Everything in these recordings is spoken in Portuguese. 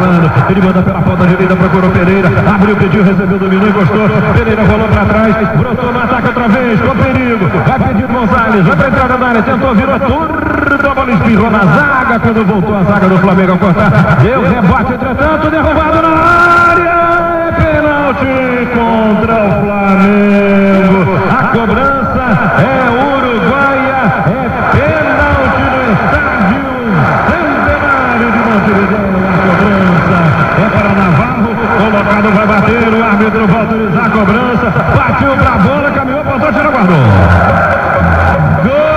jogando. Ele manda pela ponta direita, procurou Pereira. Abriu, pediu, recebeu, dominou, encostou. Pereira rolou pra trás, brotou no ataque outra vez, com perigo. Vai pedir Gonzalez, vai pra entrada da área, tentou, virou tudo. A bola espirrou na zaga. Quando voltou a zaga do Flamengo a cortar, deu rebote, entretanto, derrubado na área. É pênalti contra o Flamengo. A cobrança é uruguaia. É pênalti no estádio Centenário de Montevideo. A cobrança é para Navarro. Colocado, vai bater. O árbitro vai autorizar a cobrança. Bateu pra bola, caminhou, apontou, tirou, guardou. Gol!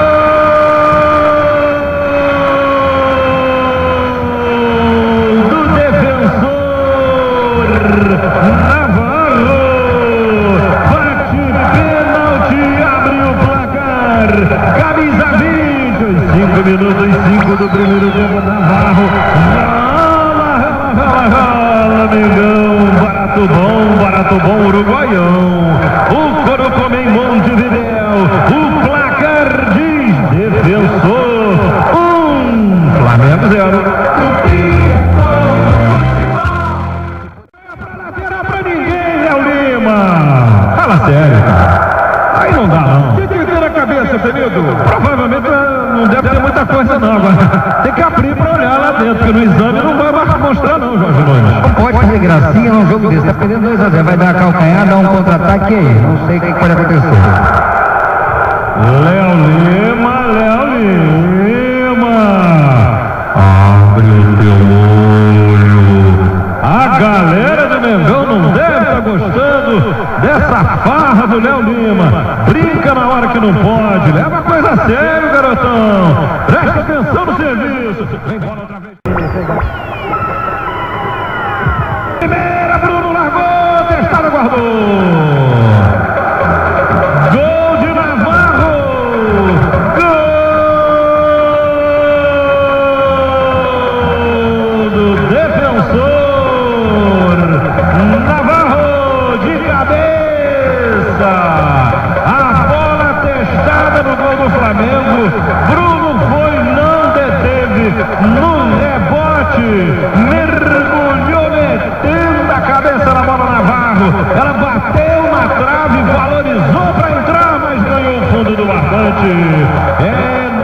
Minutos e 5 do primeiro tempo. Navarro rola, Mengão, barato bom, uruguaião. O Coro come em Montevideo. O placar diz Defensor 1, Flamengo 0. Lateral pra ninguém, Léo Lima. Fala sério, cara. Aí não dá não. O que tem na cabeça, Felido? Provavelmente não deve ter muita coisa não, agora tem que abrir pra olhar lá dentro, porque no exame não vai mais mostrar não, Jorge Nunes. Não pode fazer gracinha num jogo desse, tá perdendo 2-0, vai dar a calcanhar, dar um contra-ataque aí, não sei o que pode acontecer. Léo Lima, abre o teu olho. A galera do Mengão não deve estar gostando dessa farra do Léo Lima. Brinca na hora que não pode, leva a coisa a sério, garotão. Presta atenção no serviço. Vem bola outra vez. Primeira, Bruno largou, testada, guardou. Gol de Navarro. Gol do Defensor. Navarro de cabeça. A bola testada no gol do Flamengo. Bruno foi, não deteve. No rebote, mergulhou, metendo a cabeça na bola. Navarro. Ela bateu na trave, valorizou para entrar, mas ganhou o fundo do barbante. É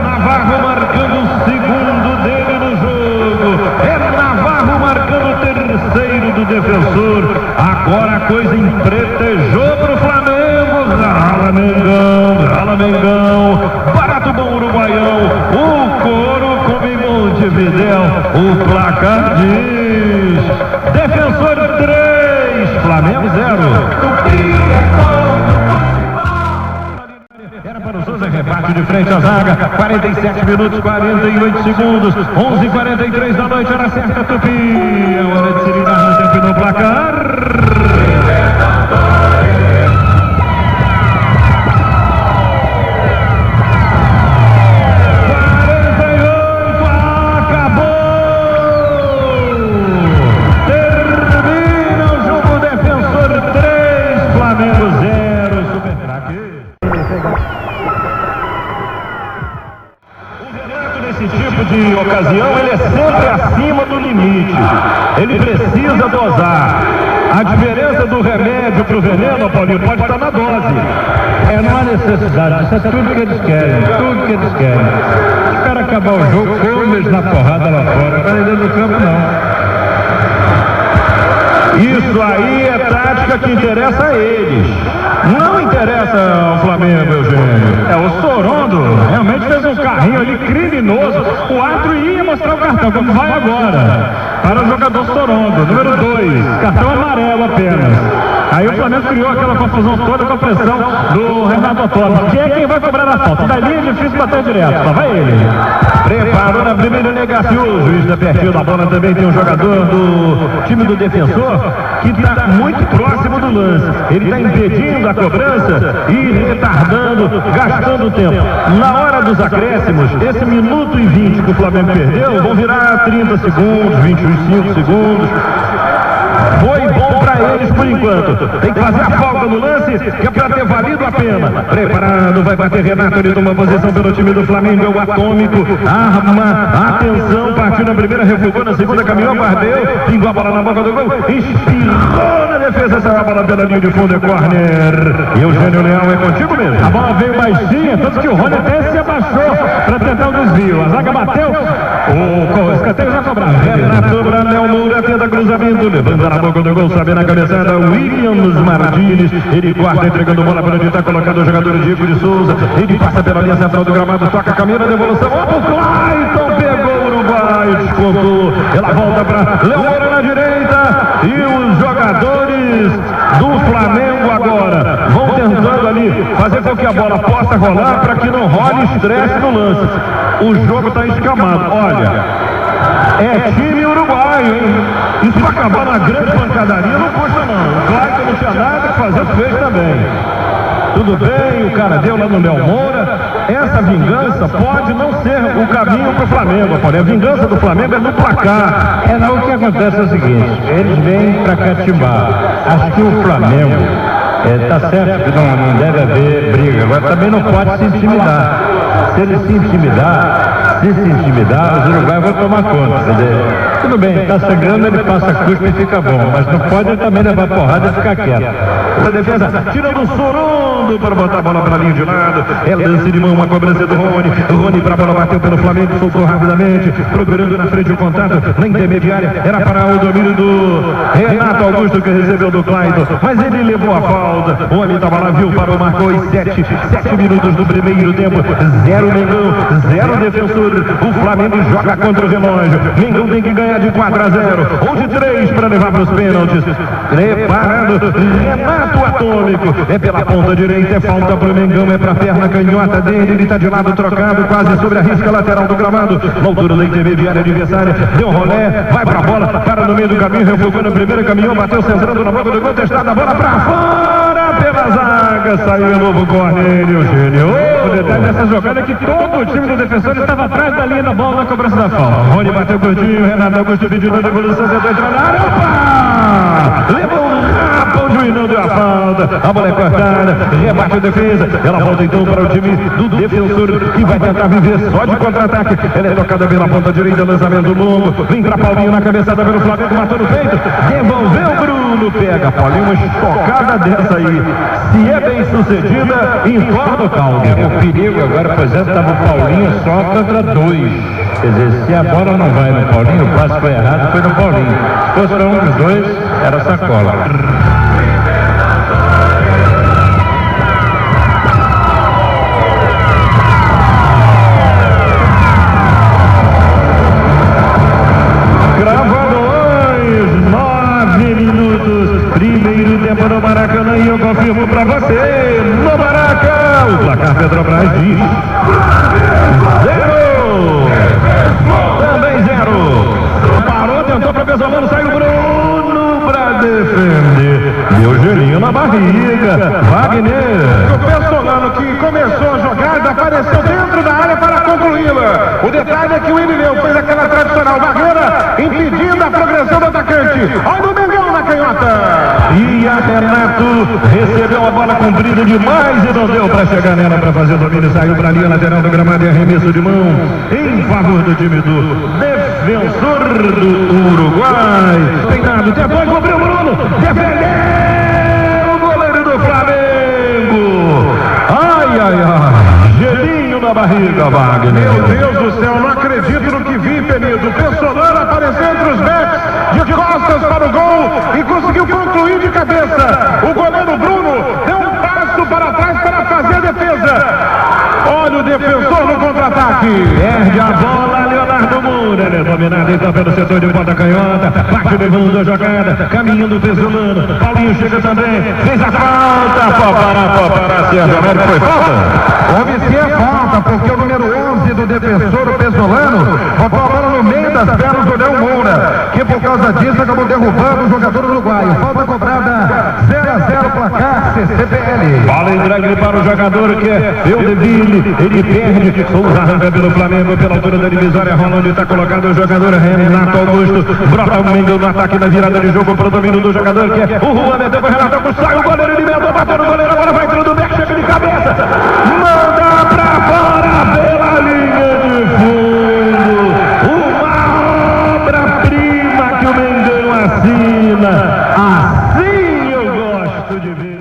Navarro marcando o segundo dele no jogo. É Navarro marcando o terceiro do Defensor. Agora a coisa empretejou pro Flamengo. Rala Mengão. Barato bom, uruguaião. O Coro come Montevideo. O placar diz Defensor 3, Flamengo 0. Era para o Souza, rebate de frente à zaga. 47 minutos, 48 segundos. 11h43 da noite, hora certa, Tupi. É hora de se ligar no tempo e no placar. De ocasião, ele é sempre acima do limite. Ele precisa dosar. A diferença do remédio para o veneno, Paulinho, pode estar na dose. É, não há necessidade. Isso é tudo que eles querem. Tudo que eles querem. Se o cara acabar o jogo, come eles na porrada lá fora. Agora dentro do campo, não. Isso aí é tática que interessa a eles. Não interessa ao Flamengo, Eugênio. É, o Sorondo realmente fez um carrinho ali criminoso. O árbitro ia mostrar o cartão, como vai agora. Para o jogador Sorondo, número 2. Cartão amarelo apenas. Aí o Flamengo criou aquela confusão toda com a pressão do Renato Autódromo, que é quem vai cobrar a falta. Dali é difícil bater direto, só vai ele. Preparou na primeira negação. O juiz da perfil da bola também tem um jogador do time do Defensor que está muito próximo do lance. Ele está impedindo a cobrança e retardando, gastando tempo. Na hora dos acréscimos, esse minuto e 20 que o Flamengo perdeu, vão virar 30 segundos, 25 segundos. Foi bom para eles por enquanto. Tem que fazer a falta no lance, que é pra ter valido a pena. Preparado, vai bater Renato, ele toma posição pelo time do Flamengo, é o Atômico. Arma, atenção, partiu na primeira, refugou na segunda, caminhou, guardeu, pingou a bola na boca do gol, espirrou na defesa, saiu a bola pela linha de fundo, é corner. E Eugênio Leão, é contigo mesmo. A bola veio baixinha, tanto que o Rony até se abaixou para tentar o desvio. A zaga bateu, o escanteio já cobrado. Renato Branel Moura tenta cruzamento, levanta na boca do gol, sabe na cabeçada, Williams Martins, ele corta, entregando bola para onde está colocando o jogador Diego de Souza, ele passa pela linha central do gramado, toca a caminho, devolução, opa, o Clayton pegou o Uruguai, descontou, ela volta para Léo Moura na direita, e os jogadores do Flamengo agora vão tentando ali fazer com que a bola possa rolar para que não role estresse no lance. O jogo está escamado, olha, é time uruguaio, hein? Isso acabar na grande pancadaria não custa não. O Clayton não tinha nada que fazer, fez também. Tudo bem, o cara deu lá no Léo Moura. Essa vingança pode não ser o caminho para o Flamengo, a vingança do Flamengo é no placar. Não, o que acontece é o seguinte, eles vêm para catimbar. Acho que o Flamengo tá certo que não deve haver briga, agora também não pode se intimidar. Se ele se intimidar, os uruguaios vão tomar conta. Quer dizer, tudo bem, está sangrando, ele passa a cuspa e fica bom, mas não pode também levar porrada e ficar quieto. A defesa tirando o Sorondo para botar a bola para a linha de lado. É lance de mão, uma cobrança do Rony. O Rony para a bola, bateu pelo Flamengo, soltou rapidamente, procurando na frente o contato, na intermediária, era para o domínio do Renato Augusto, que recebeu do Clayton, mas ele levou a falta. O homem estava lá, viu, parou, marcou em 7 minutos do primeiro tempo. 0 Mengão, 0 Defensor. O Flamengo joga contra o relógio. Mengão tem que ganhar de 4-0 ou de 3 para levar para os pênaltis. Preparado, Renato Atômico, é pela ponta direita, é falta para o Mengão, é para a perna canhota dele, ele está de lado trocado, quase sobre a risca lateral do gramado, na altura da intermediária adversária, deu rolé, vai para a bola, para no meio do caminho, refugou na primeira, caminhou, bateu centrando na boca do gol, testada a bola para fora, pela zaga, saiu o novo corner, Eugênio. O detalhe dessa jogada é que todo o time do Defensor estava atrás da linha da bola na cobrança da falta. Rony bateu curtinho, Renato Augusto pedindo a devolução, tentou entrar na área, opa! Levou um rapa, o juiz não deu a falta, a bola é cortada, rebate a defesa, ela volta então para o time do Defensor, que vai tentar viver só de contra-ataque, ela é tocada pela ponta direita, lançamento longo, vem para Paulinho na cabeçada pelo Flamengo, matou no peito, devolveu Bruno, pega Paulinho, uma estocada dessa aí, se é bem sucedida, entorna o caldo. O perigo agora, por exemplo, estava o Paulinho só contra 2. Quer dizer, se a bola não vai no Paulinho, o passe foi errado, foi no Paulinho. Se fosse para um dos dois, era sacola. Gravadores, 9 minutos, primeiro tempo no Maracanã, e eu confirmo para você, no Maracanã, o placar Petrobras diz 0. Também 0. Parou, tentou para Pesolano, saiu Bruno para defender. Deu gelinho na barriga. Wagner. O Pesolano, que começou a jogada, apareceu dentro da área para concluí-la. O detalhe é que o Irineu fez aquela tradicional barreira, impedindo a progressão do atacante. Olha o Mengão na canhota. E a Renato recebeu a bola comprida demais e não deu para chegar nela para fazer o domínio. Saiu para a linha lateral do gramado e arremesso de mão em favor do time do Defensor do Uruguai. Peinado, depois cobriu o Bruno, defendeu o goleiro do Flamengo. Ai, ai, ai, gelinho na barriga, Wagner. Meu Deus do céu, não acredito no que vi, Penido. O Pesolano apareceu entre os backs, de costas para o gol e conseguiu concluir de cabeça. O goleiro Bruno deu um passo para trás para fazer a defesa. Olha o Defensor no contra-ataque. Perde a bola, Leonardo Moura. Ele é dominado então pelo setor de ponta canhota. Parte levando a jogada. Caminho do Pesolano. Paulinho chega também. Fez a falta. Pode parar, Sérgio Américo. Foi falta? Houve sim a falta, porque o número 11 do Defensor, o Pesolano, botou a bola no meio das pernas do Léo Moura, que por causa disso acabou derrubando o jogador uruguaio. Falta cobrada, 0-0 placar. CCPL. Bola entregue para o jogador que é Eudeville, ele perde, Souza arranca pelo Flamengo, pela altura da divisória, Rolando está colocado o jogador Renato Augusto, brota o Mengão no ataque na virada de jogo para o domínio do jogador que é o Juan, meteu para o Renato Augusto, sai o goleiro, ele meteu, bateu no goleiro, agora vai entrando o Beck, chega de cabeça, manda para fora pela linha de fundo, uma obra-prima que o Mengão assina, assim eu gosto de ver.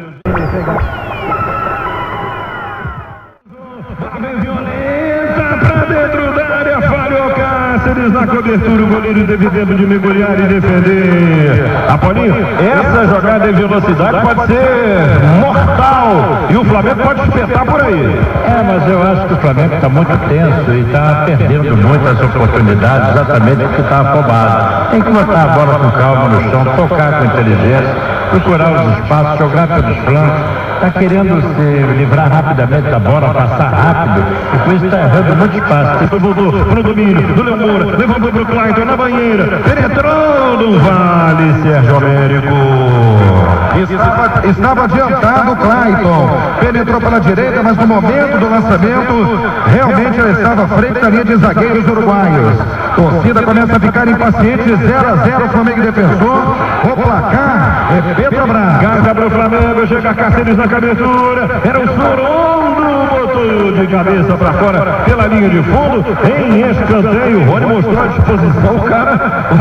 Vem violenta pra dentro da área, falhou Cáceres na cobertura, o goleiro teve tempo de mergulhar e defender. Apolinho, essa jogada em velocidade pode ser mortal e o Flamengo pode espetar por aí. Mas eu acho que o Flamengo está muito tenso e está perdendo muitas oportunidades, exatamente porque está afobado. Tem que botar a bola com calma no chão, tocar com inteligência, procurar os espaços, jogar pelos flancos. Está querendo se livrar rapidamente da bola, passar rápido, e com isso está errando muito espaço. Voltou para o domínio do Léo Moura, levou para o Clayton na banheira, penetrou no vale, Sérgio Américo. Estava adiantado o Clayton, penetrou pela direita, mas no momento do lançamento, realmente ele estava à frente da linha de zagueiros uruguaios. Torcida começa a ficar impaciente, 0-0 Flamengo e Defensor, o placar é Petrobras. Carga para o Flamengo, chega Cáceres na cabeçura, era o Sorondo, botou de cabeça para fora pela linha de fundo, em escanteio, o Rony mostrou a disposição, o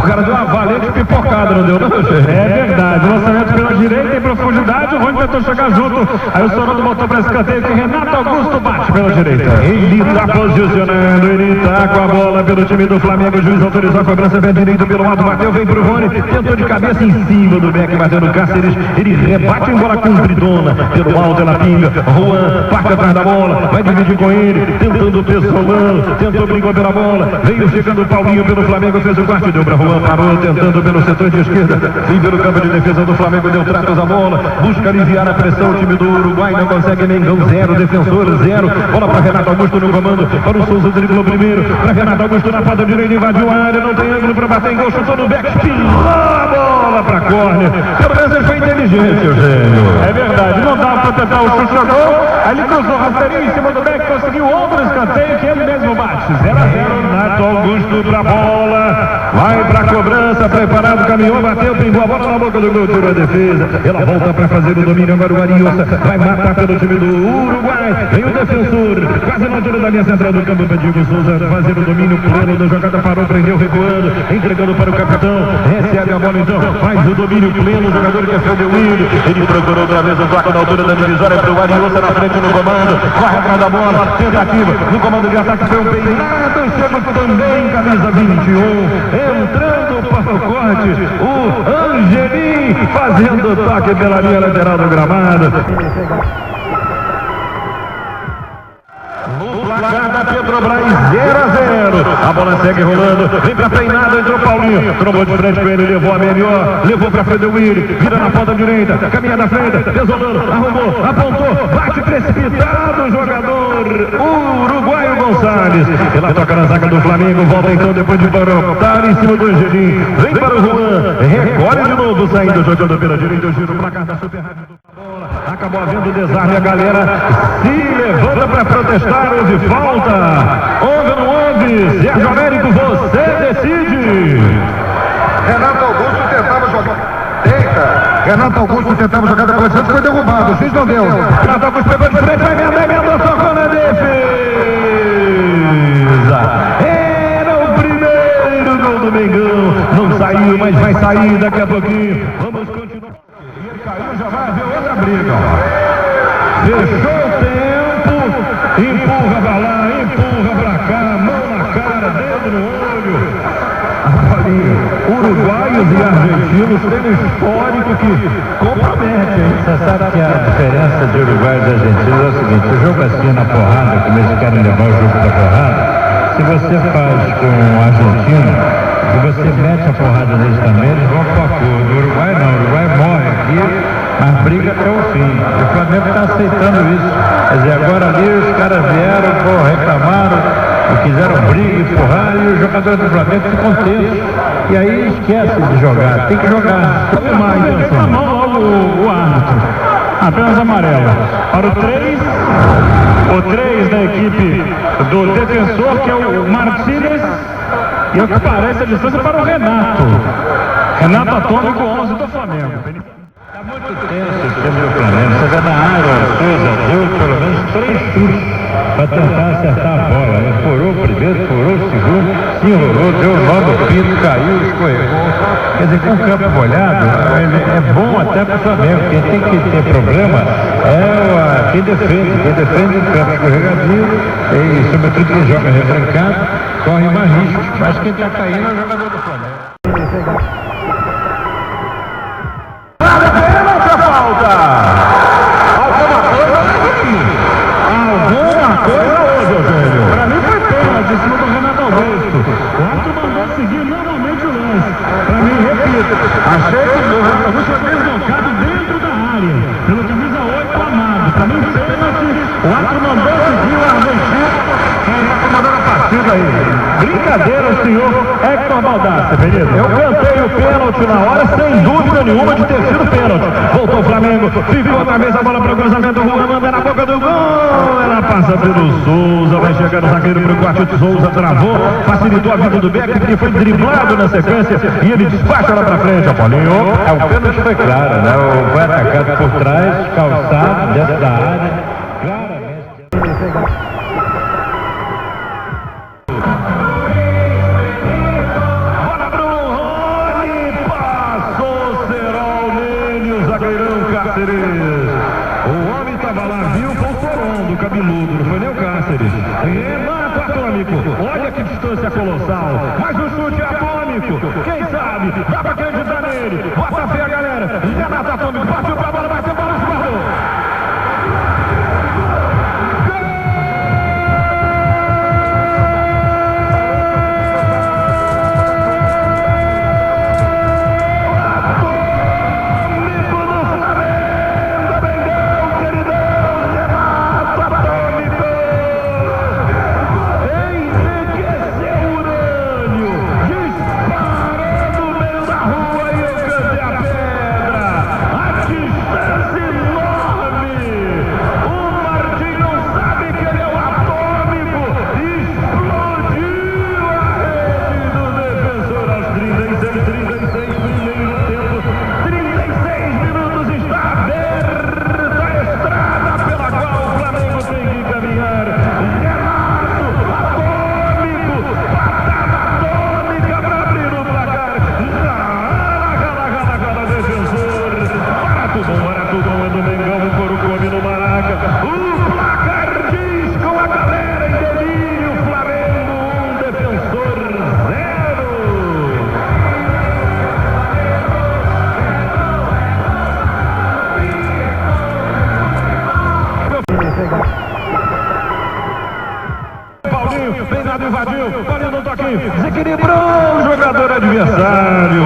cara deu uma valente pipocada, não deu não, gente? É verdade, lançamento pela direita em profundidade, o Rony tentou chegar junto, aí o Sorondo botou para escanteio, que Renato Augusto bate pela direita. Ele está posicionando, ele está com a bola pelo time do Flamengo, o juiz autorizou a cobrança, pé direito pelo alto, bateu, vem pro Rony, tentou de cabeça em cima do Beck, bateu no Cáceres, ele rebate em bola compridona, pelo alto ela pinga, Juan parte atrás da bola, vai dividir com ele, tentando o Pessolano, tentou, brincou pela bola, veio chegando o Paulinho pelo Flamengo, fez o corte, deu para Juan, parou, tentando pelo setor de esquerda, vem pelo campo de defesa do Flamengo, deu tratos à bola, busca aliviar a pressão, o time do Uruguai não consegue, Mengão 0, Defensor 0, bola para Renato Augusto no comando, para o Souza, driblou primeiro, para Renato Augusto na ponta direita, invadiu a área, não tem ângulo para bater em gol, chutou no Beck, espirrou a bola para corner, pelo menos ele foi inteligente, Eugênio. É verdade, não dava para tentar o chute a gol, aí ele cruzou rasteirinho em cima do Beck, conseguiu outro escanteio que ele mesmo bate, 0-0. Renato Augusto pra bola, vai pra cobrança, preparado, caminhou, bateu, pingou a bola na boca do gol, tirou a defesa, ela volta pra fazer o domínio, agora o Ariussa vai matar pelo time do Uruguai, vem o Defensor, quase na altura da linha central do campo, Diego Souza fazer o domínio pleno da jogada, parou, prendeu, recuando, entregando para o capitão, recebe a bola então, faz o domínio pleno, o jogador que é Fedewilli, ele procurou outra vez o toque na altura da divisória para o Ariussa na frente no comando, corre atrás da bola, tentativa, no comando de ataque foi um peinado, chega também, camisa 21, entrando para o corte, o Angelim fazendo toque pela linha lateral do gramado. No placar da Petrobras 0-0, a bola segue rolando, vem pra peinada, entrou Paulinho, trombou de frente com ele, levou a melhor, levou pra Fedewilli, vira na ponta direita, caminha na frente, Pesolano, arrumou, apontou, bate precipitado o jogador, o uruguaio Gonçalves, ela toca na zaga do Flamengo, volta então depois de parotar em cima do Angelim, vem para o Juan, recolhe de novo, saindo, jogando pela direita, o giro pra cá da Super Rádio. Acabou havendo desarme, a galera se levanta para protestar, houve falta, houve ou não houve, Sérgio Américo, você decide. Renato Augusto tentava jogar. Eita! Renato Augusto tentava jogar pela direita, foi derrubado, o juiz não deu. Renato Augusto pegou de frente, vai emendou, tocou na defesa. Era o primeiro gol do Mengão, não saiu, mas vai sair daqui a pouquinho. Vamos continuar. Ele caiu, já vai haver outra briga. Fechou o tempo, empurra pra lá, empurra pra cá, mão na cara, dedo no olho. Uruguaios e argentinos têm um histórico que compromete, hein? Você sabe que a diferença de uruguaios e argentinos é o seguinte, o jogo assim na porrada, como eles querem levar o jogo da porrada, se você faz com o argentino, se você mete a porrada neles também, eles vão pro acordo. O Uruguai não, o Uruguai morre aqui, mas briga até o fim. O Flamengo está aceitando isso. Quer dizer, agora ali os caras vieram, reclamaram, quiseram briga, empurrar, e os jogadores do Flamengo ficam tensos. E aí esquece de jogar, tem que jogar. Reclamou logo o árbitro. apenas amarelo. Para o 3 da equipe do Defensor, que é o Martínez, e o que parece a distância para o Renato. Renato Atômico, 11 do Flamengo. Está muito tenso o time do Flamengo. Você vê na área, o Souza deu pelo menos 3 chutes para tentar acertar a bola. Ele furou o primeiro, furou o segundo, se enrolou, deu o nó do pino, caiu, escorregou. Quer dizer, com o campo molhado, é bom até para o Flamengo. Quem tem que ter problema é quem defende o campo escorregadio e, sobretudo, quem joga retrancado, corre mais risco. Mas quem está caindo é o jogador do Flamengo. Alguma coisa hoje, Eugênio. Para mim foi pênalti em cima do Renato Augusto. O árbitro mandou seguir novamente o lance. Para mim, repito, achei que o Renato Augusto foi deslocado dentro da área pelo camisa 8 Amado. Para mim, pênalti. O árbitro mandou seguir o argentino. Quem está comandando a partida aí? Brincadeira, senhor Hector Baldassi, beleza? Eu cantei o pênalti na hora, sem dúvida nenhuma de ter sido pênalti. Voltou o Flamengo, ficou outra vez a bola para o cruzamento, o Juan manda na boca do gol. Ela passa pelo Souza, vai chegar no zagueiro para o quarto. Souza travou, facilitou a vida do Beck, que foi driblado na sequência e ele despacha lá para frente, Apolinho. O pênalti foi claro, né? Foi atacado por trás, calçado, dentro da área. Claramente. O homem estava lá, viu, foi o Toron do cabeludo, não foi nem o Cáceres. Renato Atômico, olha que distância colossal, mas o chute é atômico, quem sabe, dá pra acreditar nele, bota fé a galera, Renato Atômico, partiu pra bola, bateu, bola, esbarrou. Valendo um toquinho, desequilibrou o jogador adversário.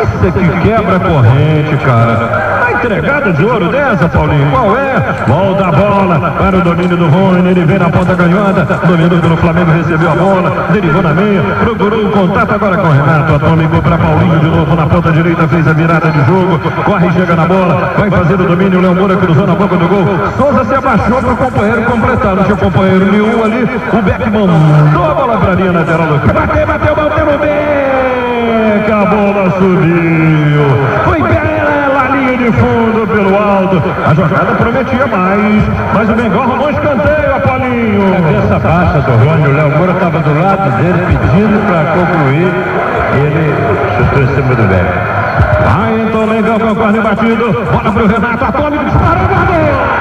Isso aqui quebra a corrente, cara. Tá entregada de ouro dessa, Paulinho? Qual é? Volta a bola para o domínio do Rony. Ele vem na ponta canhota, dominou pelo Flamengo, recebeu a bola, derivou na meia, procurou o contato agora com o Renato Atômico para Paulinho de novo na ponta direita, fez a virada de jogo, corre, chega na bola, vai fazer o domínio, o Léo Moura cruzou na boca do gol. Souza se abaixou para o companheiro completar, não tinha companheiro nenhum ali. O Beckman mandou a bola para a linha lateral. Bateu no Beck, a bola subiu. Foi bela linha de fundo pelo alto. A jogada prometia mais, mas o Mengão arrumou escanteio, Apolinho. Cabeça baixa do Rony, o Léo Moura estava do lado dele pedindo para concluir. Ele chutou em cima do Beck. Vai então, Mengão com o corner batido. Bola pro Renato Atômico, disparou, guardou.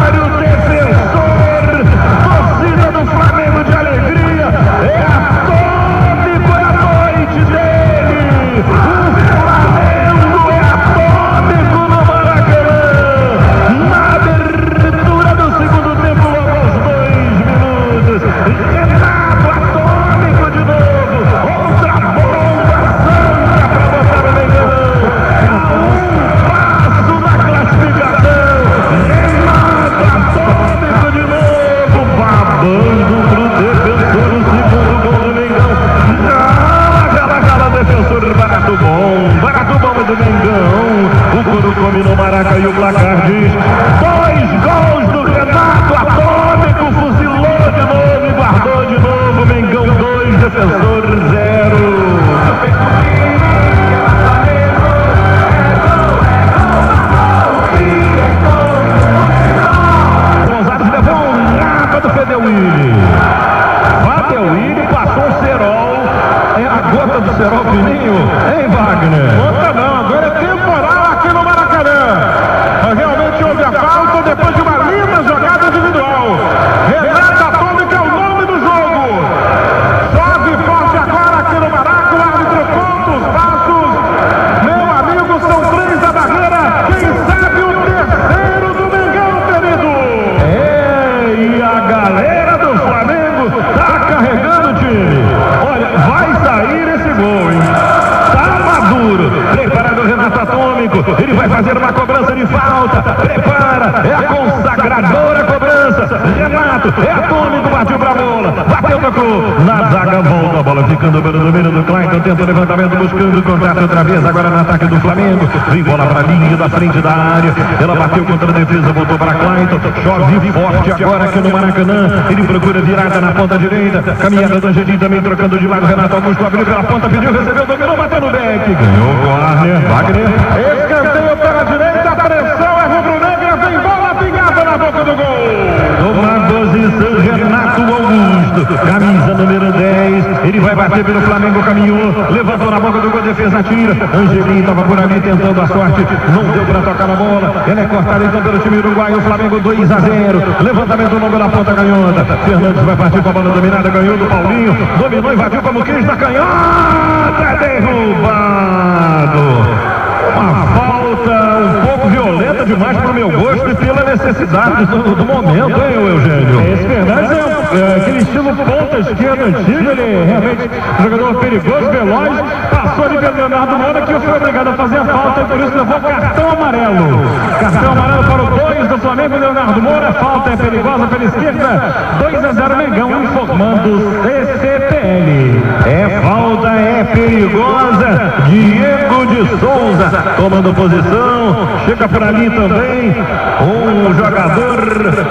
Adversário come no Maraca e o placar diz 2 gols do Renato Atômico, fuzilou de novo e guardou de novo. Mengão 2, Defensor 0. Gonzalez levou um rapa do Fedeuíli. Fedeuíli passou o cerol. É a gota do cerol fininho, hein, Wagner? Gota não, agora é temporal aqui no Maracanã. Realmente houve a falta depois de uma linda jogada individual. Renato Atômico é o nome do jogo. Chove forte agora aqui no Maraca. O árbitro conta os passos. Meu amigo, são 3 da barreira. Quem sabe o terceiro do Mengão, querido. E a galera do Flamengo tá carregando o time. Olha, vai sair esse gol, hein? Tá maduro. Preparado o Renato Atômico. Ele vai fazer uma cobrança de falta. Prepara. É a consagradora cobrança. Renato, é Atômico. Partiu pra bola. Bateu, tocou. Na zaga, volta a bola. Ficando pelo domínio do Clayton. Tenta o levantamento, buscando o contato outra vez. Agora no ataque do Flamengo. Vem bola pra linha da frente da área. Ela bateu contra a defesa. Voltou para Clayton. Chove forte agora aqui no Maracanã. Ele procura virada na ponta direita. Caminhada do Angelim também trocando de lado. Renato Augusto abriu pela ponta. Pediu, recebeu, dominou, bateu no back. Ganhou o Warner. Wagner. Escanteio pela direita. A pressão é rubro-negra. Vem bola pingada na boca do gol. Toma posição, Renato Augusto, camisa número 10, ele vai bater pelo Flamengo, caminhou, levantou na boca do gol, defesa tira, Angelim estava por ali tentando a sorte, não deu para tocar na bola, ela é cortada então pelo time uruguaio, o Flamengo 2-0, levantamento longo na ponta canhota, Fernandes vai partir com a bola dominada, ganhou do Paulinho, dominou, invadiu como quis na canhota, derrubado. Uma falta um pouco violenta demais para o meu gosto e pela necessidade do momento, hein, Eugênio? Esse Fernandes é aquele estilo ponta esquerda antigo, ele é realmente um jogador perigoso, veloz, passou ali pelo Leonardo Moura, que foi obrigado a fazer a falta e por isso levou cartão amarelo. Cartão amarelo para o 2 do Flamengo, Leonardo Moura, falta é perigosa pela esquerda, 2-0 Mengão, informando CCPL. É falta, é perigosa, Diego de Souza tomando posição, chega por ali também, um jogador,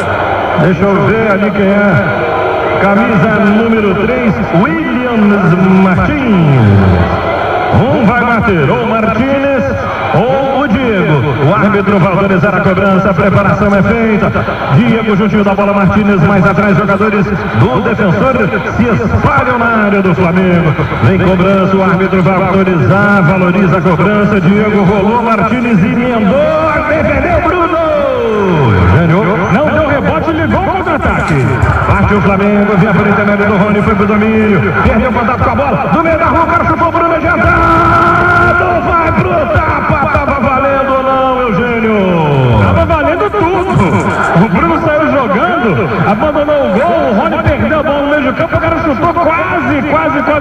deixa eu ver ali quem é, camisa número 3, Williams Martins, vai bater, ou Martínez, ou o Diego, o árbitro vai autorizar a cobrança, a preparação é feita, Diego juntinho da bola, Martínez mais atrás, jogadores do Defensor se espalham na área do Flamengo, vem cobrança, o árbitro vai autorizar, valoriza a cobrança, Diego rolou, Martínez emendou, defendeu Bruno, Eugênio, não deu rebote, ligou o contra-ataque. Partiu o Flamengo, vinha por intermédio do Rony, foi pro domínio, perdeu o contato com a bola, no meio da rua, o cara chutou o Bruno adiantado, vai pro tapa, tava valendo ou não, Eugênio? Tava valendo tudo. O Bruno saiu jogando, abandonou o gol, o Rony perdeu a bola no meio do campo, o cara chutou quase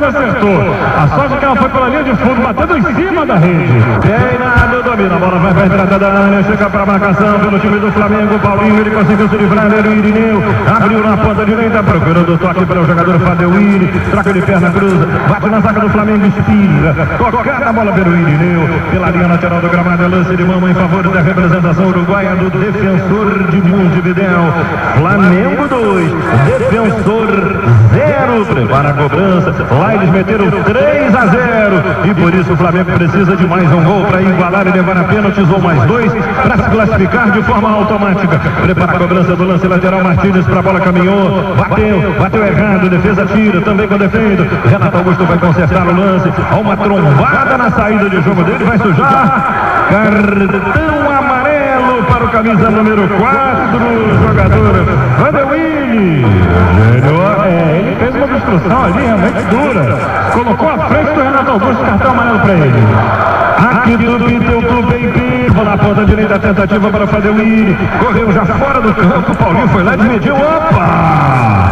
acertou. A sorte é que ela foi pela linha de fundo, batendo em cima da rede. Reinaldo domina, a bola vai pra entrada da área, chega pra marcação pelo time do Flamengo, Paulinho, ele conseguiu se livrar dele, o Irineu, abriu na ponta direita, procurando o toque para o jogador Fedeuíli, troca de perna, cruza, bate na zaga do Flamengo, espirra, tocada a bola pelo Irineu, pela linha lateral do gramado, lance de mão em favor da representação uruguaia do Defensor de Montevidéu, Flamengo 2, Defensor 0, prepara a cobrança, lá eles meteram 3-0, e por isso o Flamengo precisa de mais um gol para igualar e levar a pênaltis ou mais 2 para se classificar de forma automática. Prepara a cobrança do lance lateral, Martínez para a bola, caminhou, bateu errado, defesa tira, também com defeito, Renato Augusto vai consertar o lance, há uma trombada na saída de jogo dele, vai sujar, cartão amarelo para o camisa número 4, jogador Fedeuíli. Ele fez uma obstrução ali realmente dura, colocou à frente do Renato Augusto, cartão amarelo para ele. Aqui do Piteu bem vivo na ponta direita, tentativa para o Fedeuíli, correu já fora do campo, Paulinho foi lá e desmediu, opa!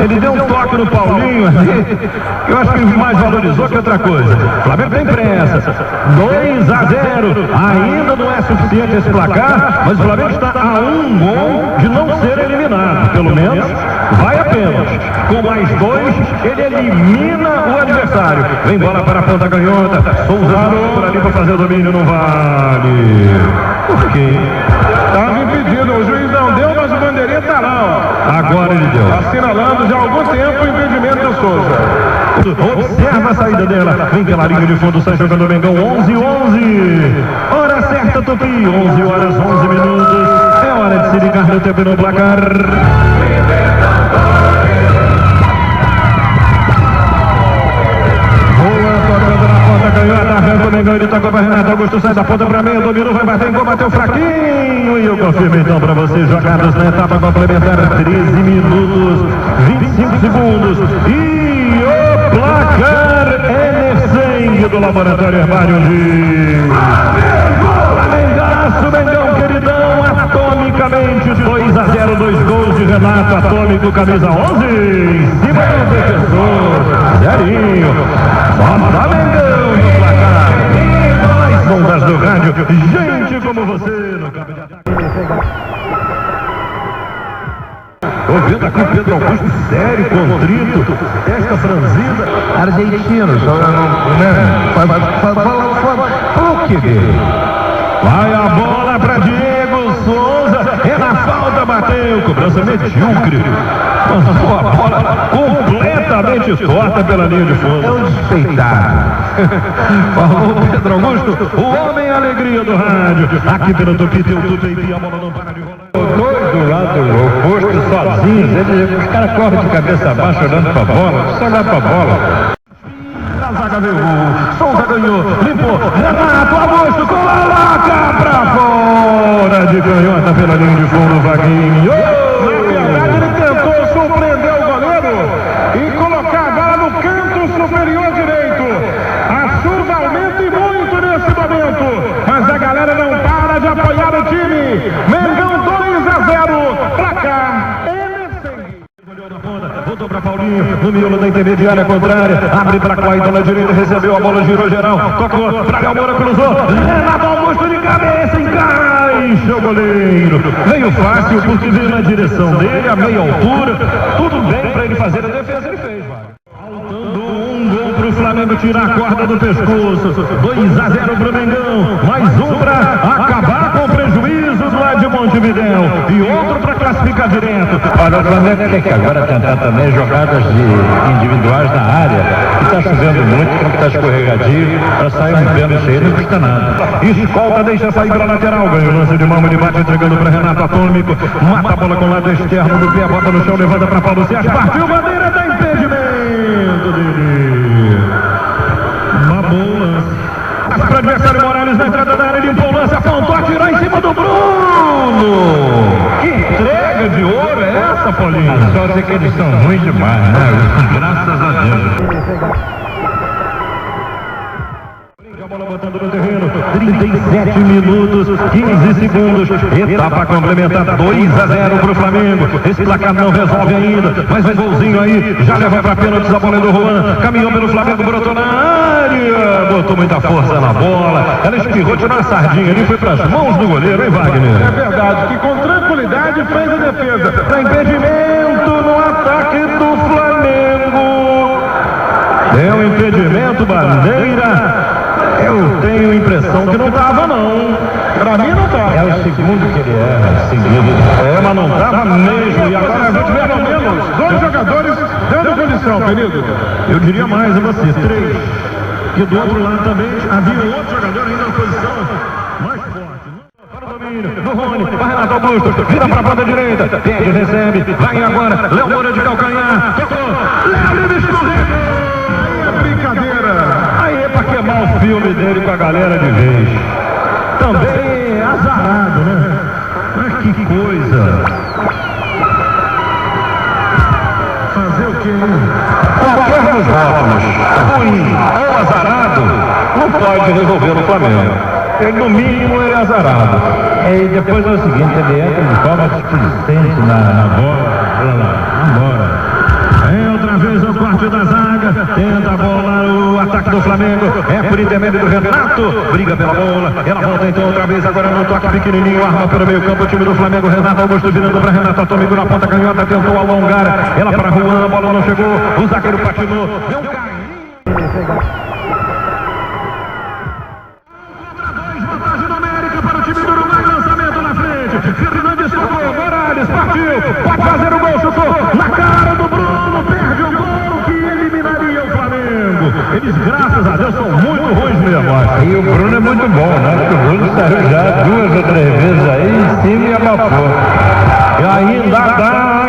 Ele deu um toque no Paulinho ali, que eu acho que mais valorizou que outra coisa. O Flamengo tem pressa. 2-0. Ainda não é suficiente esse placar, mas o Flamengo está a um gol de não ser eliminado. Pelo menos vai a pênalti. Com mais 2, ele elimina o adversário. Vem bola para a ponta canhota. Souza por ali para fazer o domínio, não vale. Por quê? Estava impedido, o juiz não deu, mas o bandeirinha está lá, ó. Agora ele deu. Assinalando já há algum tempo o impedimento do Souza. Observa a saída dela. Vem pela linha de fundo, sai jogando o Mengão. 11-11. Hora certa, Tupi. 11 horas, 11 minutos. É hora de se ligar no tempo e no placar. Arranca o Mengão, ele toca para Renato Augusto, sai da ponta para meio, dominou, vai bater em gol, bateu fraquinho. E eu confirmo então para vocês, jogadas na etapa complementar, 13 minutos, 25 segundos. E o placar é sangue do Laboratório Herbário de Flamengaço, Mengão, queridão, atomicamente, 2-0, 2 gols de Renato, atômico, camisa 11, em cima do defensor, zerinho, só Mengão no placar. Mais ondas do rádio, gente como você no campo de ataque. Tô vendo aqui o Pedro Augusto sério, contrito, testa franzida. Argentino, jogando, né? O que dele? Vai a bola para Diego Souza. É na falta, bateu. Cobrança medíocre. Passou a bola completamente torta pela linha de fundo. É um despeitado. Falou Pedro Augusto, o homem alegria do rádio. Aqui pelo Tupi, tem o Tupi, a bola não para de rolar. Dois do lado oposto, sozinhos. Os caras correm de cabeça baixa olhando pra bola. Só olhar pra bola. A zaga veio, Souza ganhou, limpou, Renato Augusto com a laca pra fora de canhota pela linha de fundo, Vaguinho. Na verdade, ele tentou surpreender o goleiro e colocar a bola no canto superior direito. A chuva aumenta e muito nesse momento, mas a galera não para de apoiar o time. Mengão 2-0, placar. Voltou para Paulinho, no miolo da intermediária contrária, abre para Clayton na direita, recebeu a bola, girou geral, tocou para Galmoura, cruzou, Renato Augusto de cabeça, encaixa o goleiro. Veio fácil porque veio na direção dele, a meia altura, tudo bem para ele fazer a defesa, ele fez, faltando um gol para o Flamengo tirar a corda do pescoço, 2-0 para o Mengão, mais um para acabar com o prejuízo do lado de Montevidéu e outro para classificar direto. Olha, o Flamengo tem que agora tentar também jogadas individuais na área, que está chovendo muito, que está escorregadio, para sair um pênalti aí, não custa nada. Escolta, deixa sair para lateral, ganha o lance de mão, ele bate entregando para Renato Atômico, mata a bola com o lado externo do pé, bota no chão, levanta para Paulo Sérgio, partiu, bandeira, dá impedimento dele. Uma boa. Para o adversário Morales na entrada da área, limpou o lance, apontou, atirou em cima do Bruno. Que entrega de ouro é essa, Paulinho? Só sei que eles são ruins demais, né? Graças a Deus. A bola botando no terreno, 37 minutos, 15 segundos, etapa complementar, 2-0 para o Flamengo. Esse placar não resolve ainda, mas um golzinho aí, já leva para pênaltis a bola do Juan, caminhou pelo Flamengo, brotou na área, botou muita força na bola, ela espirrou, tirou a sardinha ali, foi para as mãos do goleiro, hein, Wagner? É verdade, que com tranquilidade fez a defesa. Tem impedimento no ataque do Flamengo. Deu impedimento, bandeira. Eu tenho impressão que não estava, não. Pra mim não estava. É o segundo que ele erra, seguido. Mas não estava mesmo. E agora a gente vê pelo menos 2 jogadores dando condição, Penido. Eu diria mais a você, 3. Que do outro lado também havia um outro jogador ainda na posição mais forte. Para o domínio, do Rony, para Renato Augusto, vira para a ponta direita, pede, recebe, vai agora, Léo Moura de calcanhar, tocou, Léo escorrega. Brincadeira. Aí é para queimar o filme dele com a galera de vez. Também é azarado, né? Mas que coisa. Fazer o quê? Qualquer dos rótulos, ruim ou azarado, não pode resolver no Flamengo. Ele, no mínimo, ele é azarado. E depois é o seguinte, ele entra de forma displicente na bola, embora. vez o corte da zaga. Tenta a bola, o ataque do Flamengo. É por intermédio do Renato. Briga pela bola. Ela volta então outra vez. Agora no toque pequenininho. Arma pelo meio campo. O time do Flamengo. Renato Augusto virando para Renato Atômico na ponta canhota. Tentou alongar. Ela para Juan. A bola não chegou. O zagueiro patinou. Deu um carrinho. Vantagem numérica para o time do Uruguai. Lançamento na frente. Fernandes tocou. Morales partiu. Pode fazer o gol. Chutou na cara do Bruno. Perde o gol que eliminaria o Flamengo. Eles, graças a Deus, são muito ruins mesmo. E o Bruno é muito bom, né? Porque o Bruno saiu já 2 ou 3 vezes aí em cima e abafou. E ainda dá.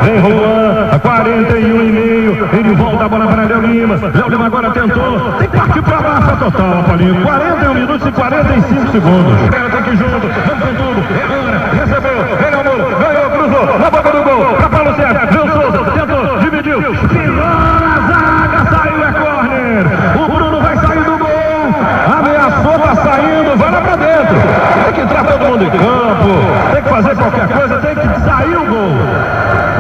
Vem Juan, a 41,5. Ele volta a bola para Léo Lima. Léo Lima agora tentou. Tem que partir para massa total, Paulinho. 41 minutos e 45 segundos. Tem que ir junto. Vamos com tudo. É agora. Recebeu. Ganhou o gol. Ganhou, cruzou. Na boca do gol. Para Paulo Sérgio. Viu Souza. Tentou. Dividiu. Pirou a zaga. Saiu. É córner. O Bruno vai sair do gol. Ameaçou. Tá saindo. Vai lá para dentro. Tem que entrar todo mundo em campo. Tem que fazer qualquer coisa. Tem que sair o gol.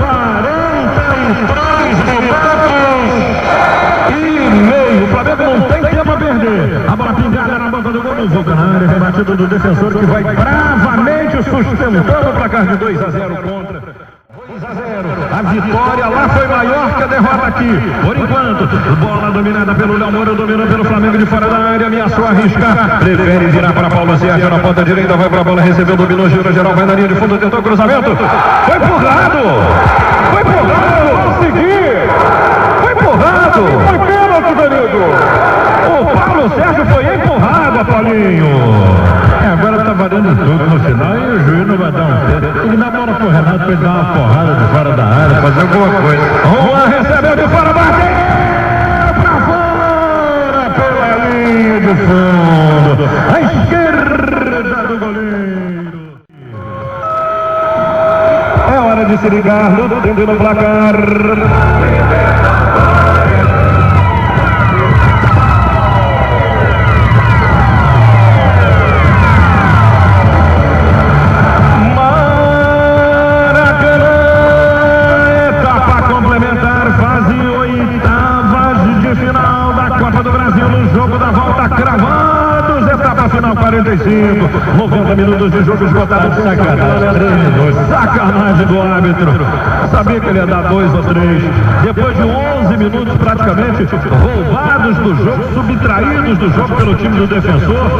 43 minutos e meio. O Flamengo não tem tempo a perder. A bola pingada na boca do gol. No Zuca na área. Rebatido do defensor que vai bravamente sustentando o placar de 2-0 contra. 2-0. A vitória lá foi maior que a derrota aqui. Por enquanto, bola dominada pelo Léo Moura, dominou pelo Flamengo de fora da área, ameaçou arriscar. Prefere virar para Paulo Sérgio na ponta direita, vai para a bola, recebeu, dominou, gira geral, vai na linha de fundo, tentou cruzamento. Foi empurrado! Conseguiu! Foi empurrado! Foi pênalti, Danilo! O Paulo Sérgio foi empurrado, Paulinho! Agora tá valendo tudo no final e o juiz não vai dar um tempo. Tem que dar a bola pro Renato pra ele dar uma porrada de fora da área, fazer alguma coisa. Juan recebeu de fora, bateu pra fora pela linha de fundo. À esquerda do goleiro. É hora de se ligar no tempo no placar. Cravados, etapa final 45, 90 minutos de jogo esgotado. Sacanagem, 3 minutos. Sacanagem do árbitro. Sabia que ele ia dar 2 ou 3. Depois de 11 minutos praticamente roubados do jogo, subtraídos do jogo pelo time do defensor,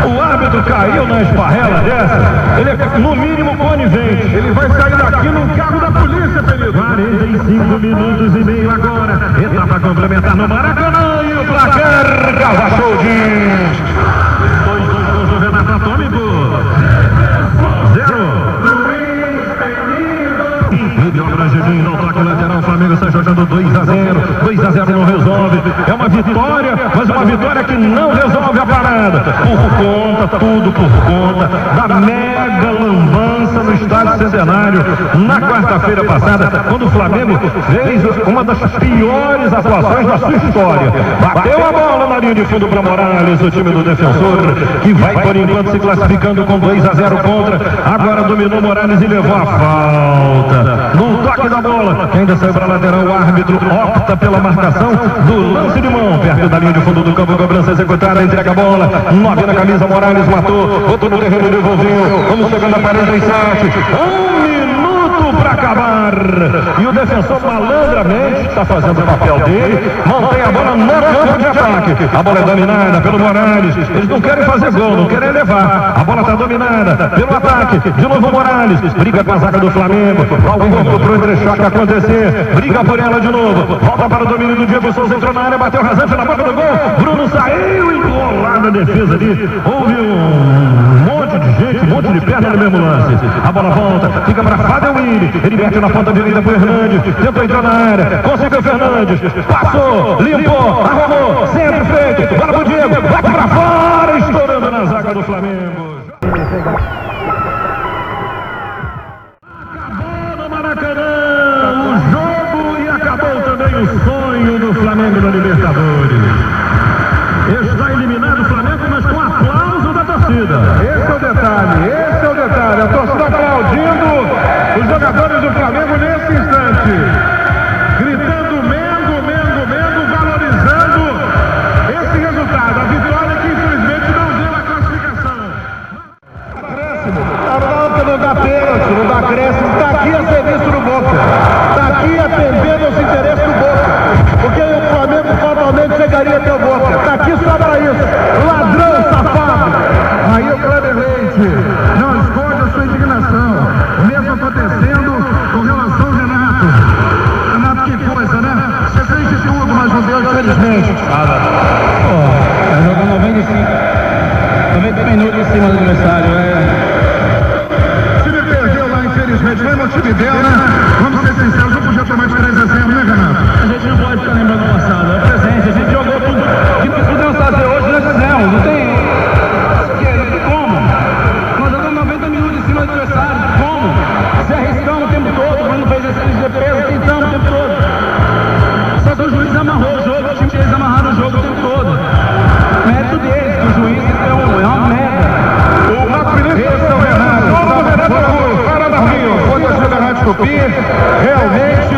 o árbitro caiu na esparrela dessa. Ele é no mínimo conivente. Ele vai sair daqui num carro da polícia, Felipe. 45 minutos e meio agora. Etapa complementar no Maracanã e o placar Casa Show diz. 2 gols do Renato Atômico. 0. Melhor Angelinho, não toca o lateral. O Flamengo está jogando 2-0. 2-0 não resolve. É uma vitória, mas uma vitória que não resolve a parada. Por conta, tudo por conta da mega lambança no Estádio Centenário na quarta-feira passada, quando o Flamengo fez uma das piores atuações da sua história. Bateu a bola na linha de fundo para Morales, o time do defensor, que vai por enquanto se classificando com 2-0 contra. Agora dominou Morales e levou a falta. No toque da bola, ainda saiu para a lateral, o árbitro opta pela marcação do lance de mão, perto da linha de fundo do campo, cobrança executada, entrega a bola, 9 na camisa, Morales matou, botou no terreno, devolveu, vamos chegando a 47, 1 minuto para acabar, e o defensor malandramente está fazendo o papel dele, mantém a bola no campo de ataque, a bola é dominada pelo Morales, eles não querem fazer gol, não querem levar, a bola está dominada pelo ataque, de novo Morales, briga com a zaga do Flamengo, algum pro entrechoque acontecer, briga por ela de novo, volta para o domínio do Diego Souza, entrou na área, bateu rasante na boca do gol, Bruno saiu, enrolado a defesa ali, houve um monte de gente, um monte de perna no mesmo lance, a bola volta, fica para Fábio Willi, ele mete na ponta direita pro Hernandes, tentou entrar na área, conseguiu Fernandes, passou, limpou, arrumou, centro feito, bola pro Diego, vai para fora, estourando na zaga do Flamengo. O sonho do Flamengo na Libertadores. Está eliminado o Flamengo, mas com aplauso da torcida. Esse é o detalhe. A torcida aplaudindo os jogadores do Flamengo nesse instante. Gritando acréscimo. Não dá pênalti, não dá acréscimo. Está aqui a serviço do Boca. Está aqui atendendo aos interesses do Boca. Porque o Flamengo fatalmente chegaria até o Boca. Está aqui só para isso. Ladrão, safado. Aí o Kleber Leite não esconde a sua indignação. O mesmo acontecendo com relação ao Renato. Renato, que coisa, né? Você fez de tudo, mas não deu, infelizmente. Vai jogar 90 minutos em cima do adversário. O time perdeu lá, infelizmente. Foi no time dela, né? Vamos ser sinceros, não podia tomar de 3-0, né, Renato? A gente não pode ficar lembrando do passado, é o presente. A gente jogou tudo que nós podemos fazer hoje, nós fizemos. Não tem como. Nós jogamos 90 minutos em cima do adversário. Como? Se arriscamos o tempo todo, quando fez esse defesa, tentamos o tempo todo. Só que o juiz amarrou o jogo, o time deles amarraram o jogo o tempo todo. Mérito deles, que o juiz é uma merda. O Marco Vinícius, o Renato, para da Rio, foi da Rádio Tupi, realmente